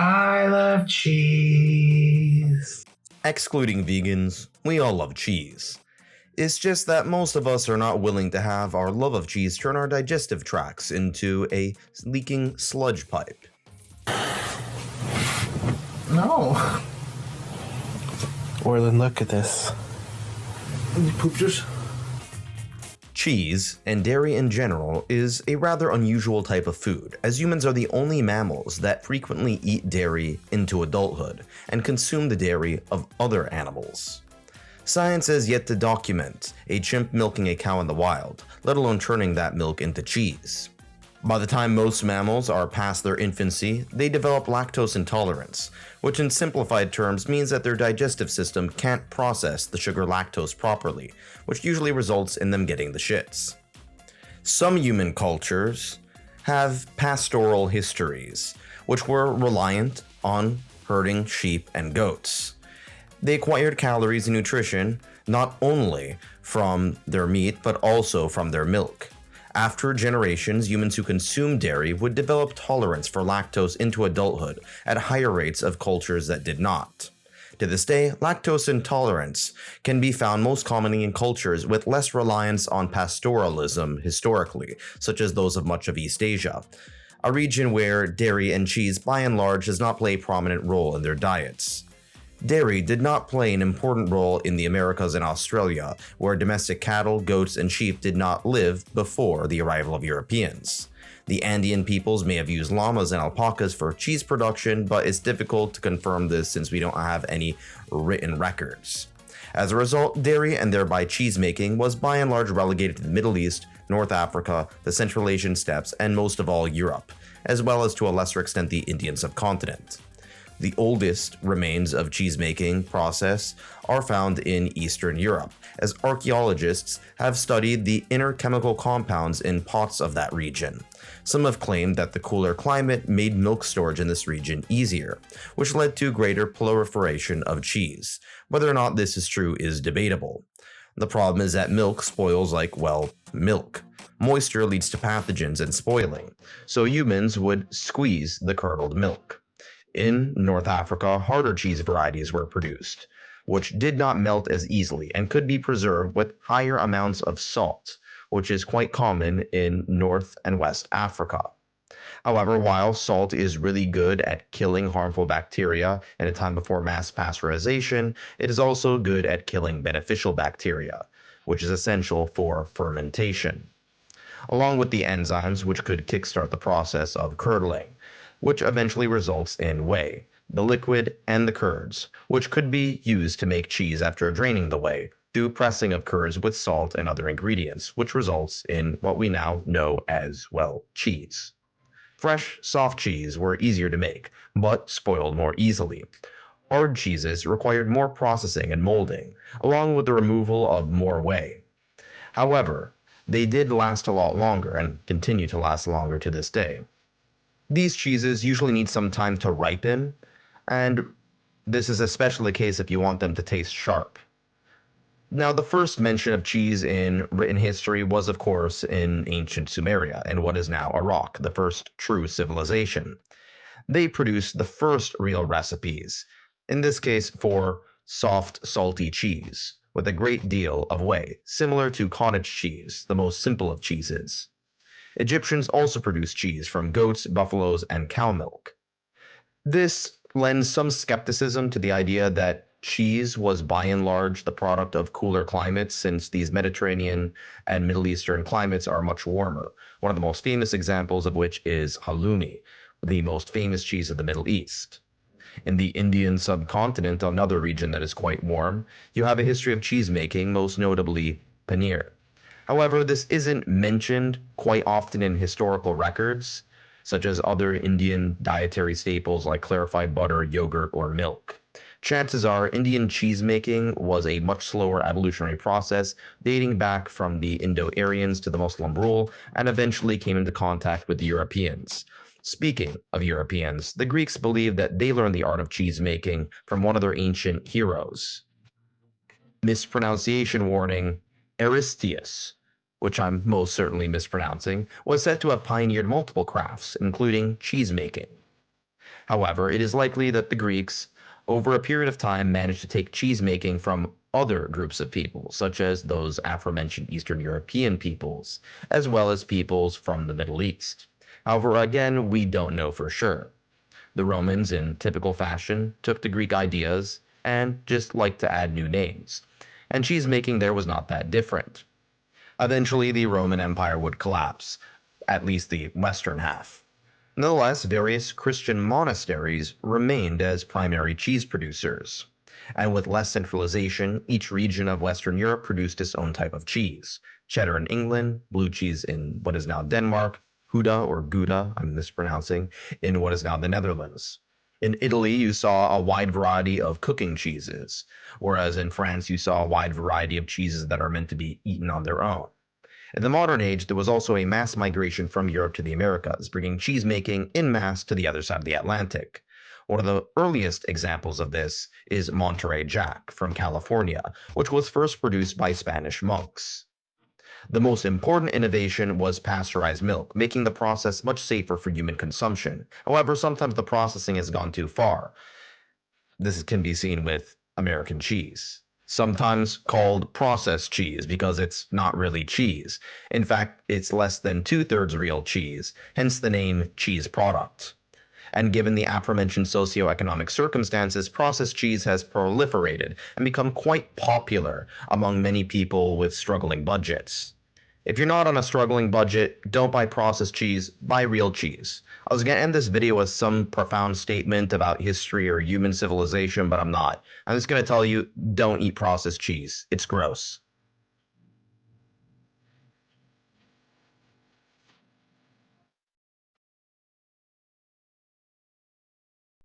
I love cheese. Excluding vegans, we all love cheese. It's just that most of us are not willing to have our love of cheese turn our digestive tracts into a leaking sludge pipe. No. Orlin, look at this. You pooped it? Cheese, and dairy in general, is a rather unusual type of food, as humans are the only mammals that frequently eat dairy into adulthood and consume the dairy of other animals. Science has yet to document a chimp milking a cow in the wild, let alone turning that milk into cheese. By the time most mammals are past their infancy, they develop lactose intolerance, which in simplified terms means that their digestive system can't process the sugar lactose properly, which usually results in them getting the shits. Some human cultures have pastoral histories, which were reliant on herding sheep and goats. They acquired calories and nutrition not only from their meat but also from their milk. After generations, humans who consumed dairy would develop tolerance for lactose into adulthood at higher rates of cultures that did not. To this day, lactose intolerance can be found most commonly in cultures with less reliance on pastoralism historically, such as those of much of East Asia, a region where dairy and cheese by and large does not play a prominent role in their diets. Dairy did not play an important role in the Americas and Australia, where domestic cattle, goats, and sheep did not live before the arrival of Europeans. The Andean peoples may have used llamas and alpacas for cheese production, but it's difficult to confirm this since we don't have any written records. As a result, dairy and thereby cheese making was by and large relegated to the Middle East, North Africa, the Central Asian steppes, and most of all Europe, as well as to a lesser extent the Indian subcontinent. The oldest remains of cheesemaking process are found in Eastern Europe, as archaeologists have studied the inner chemical compounds in pots of that region. Some have claimed that the cooler climate made milk storage in this region easier, which led to greater proliferation of cheese. Whether or not this is true is debatable. The problem is that milk spoils like, well, milk. Moisture leads to pathogens and spoiling, so humans would squeeze the curdled milk. In North Africa, harder cheese varieties were produced, which did not melt as easily and could be preserved with higher amounts of salt, which is quite common in North and West Africa. However, while salt is really good at killing harmful bacteria in a time before mass pasteurization, it is also good at killing beneficial bacteria, which is essential for fermentation, along with the enzymes which could kickstart the process of curdling, which eventually results in whey, the liquid, and the curds, which could be used to make cheese after draining the whey through pressing of curds with salt and other ingredients, which results in what we now know as, well, cheese. Fresh, soft cheese were easier to make, but spoiled more easily. Hard cheeses required more processing and molding, along with the removal of more whey. However, they did last a lot longer and continue to last longer to this day. These cheeses usually need some time to ripen, and this is especially the case if you want them to taste sharp. Now, the first mention of cheese in written history was, of course, in ancient Sumeria, in what is now Iraq, the first true civilization. They produced the first real recipes, in this case for soft, salty cheese, with a great deal of whey, similar to cottage cheese, the most simple of cheeses. Egyptians also produced cheese from goats, buffaloes, and cow milk. This lends some skepticism to the idea that cheese was by and large the product of cooler climates, since these Mediterranean and Middle Eastern climates are much warmer, one of the most famous examples of which is halloumi, the most famous cheese of the Middle East. In the Indian subcontinent, another region that is quite warm, you have a history of cheese making, most notably paneer. However, this isn't mentioned quite often in historical records, such as other Indian dietary staples like clarified butter, yogurt, or milk. Chances are Indian cheese making was a much slower evolutionary process, dating back from the Indo-Aryans to the Muslim rule, and eventually came into contact with the Europeans. Speaking of Europeans, the Greeks believed that they learned the art of cheese making from one of their ancient heroes. Mispronunciation warning, Aristeus, which I'm most certainly mispronouncing, was said to have pioneered multiple crafts, including cheese making. However, it is likely that the Greeks, over a period of time, managed to take cheese making from other groups of people, such as those aforementioned Eastern European peoples, as well as peoples from the Middle East. However, again, we don't know for sure. The Romans, in typical fashion, took the Greek ideas and just liked to add new names, and cheese making there was not that different. Eventually, the Roman Empire would collapse, at least the western half. Nonetheless, various Christian monasteries remained as primary cheese producers, and with less centralization, each region of Western Europe produced its own type of cheese. Cheddar in England, blue cheese in what is now Denmark, Gouda, I'm mispronouncing, in what is now the Netherlands. In Italy, you saw a wide variety of cooking cheeses, whereas in France, you saw a wide variety of cheeses that are meant to be eaten on their own. In the modern age, there was also a mass migration from Europe to the Americas, bringing cheesemaking in mass to the other side of the Atlantic. One of the earliest examples of this is Monterey Jack from California, which was first produced by Spanish monks. The most important innovation was pasteurized milk, making the process much safer for human consumption. However, sometimes the processing has gone too far. This can be seen with American cheese, sometimes called processed cheese because it's not really cheese. In fact, it's less than two-thirds real cheese, hence the name cheese product. And given the aforementioned socioeconomic circumstances, processed cheese has proliferated and become quite popular among many people with struggling budgets. If you're not on a struggling budget, don't buy processed cheese, buy real cheese. I was going to end this video with some profound statement about history or human civilization, but I'm not. I'm just going to tell you, don't eat processed cheese. It's gross.